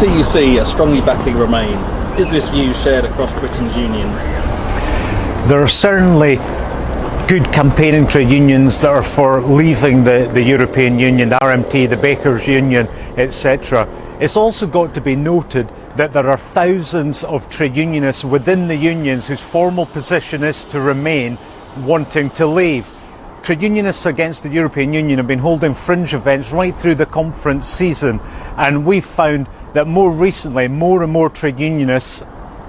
TUC are strongly backing Remain. Is this view shared across Britain's unions? There are certainly good campaigning trade unions that are for leaving the European Union, the RMT, the Bakers Union, etc. It's also got to be noted that there are thousands of trade unionists within the unions whose formal position is to remain, wanting to leave. Trade unionists against the European Union have been holding fringe events right through the conference season, and we've found that more recently more and more trade unionists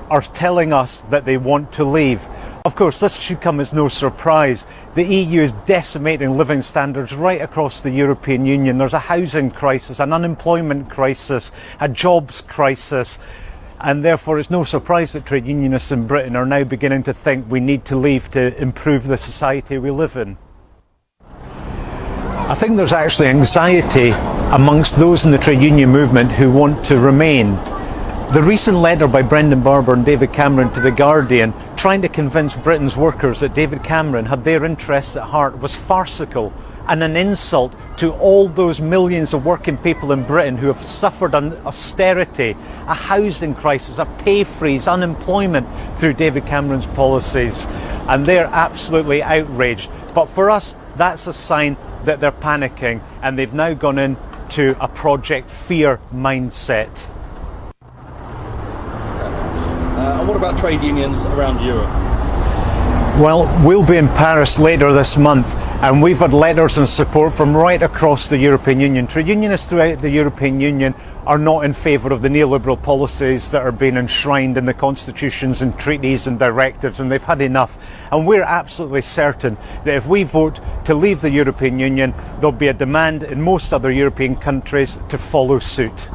are telling us that they want to leave. Of course, this should come as no surprise. The EU is decimating living standards right across the European Union. There's a housing crisis, an unemployment crisis, a jobs crisis, and therefore it's no surprise that trade unionists in Britain are now beginning to think we need to leave to improve the society we live in. I think there's actually anxiety amongst those in the trade union movement who want to remain. The recent letter by Brendan Barber and David Cameron to The Guardian, trying to convince Britain's workers that David Cameron had their interests at heart, was farcical and an insult to all those millions of working people in Britain who have suffered an austerity, a housing crisis, a pay freeze, unemployment through David Cameron's policies. And they're absolutely outraged. But for us, that's a sign that they're panicking, and they've now gone into a Project Fear mindset. And what about trade unions around Europe? Well, we'll be in Paris later this month, and we've had letters and support from right across the European Union. Trade unionists throughout the European Union are not in favour of the neoliberal policies that are being enshrined in the constitutions and treaties and directives, and they've had enough. And we're absolutely certain that if we vote to leave the European Union, there'll be a demand in most other European countries to follow suit.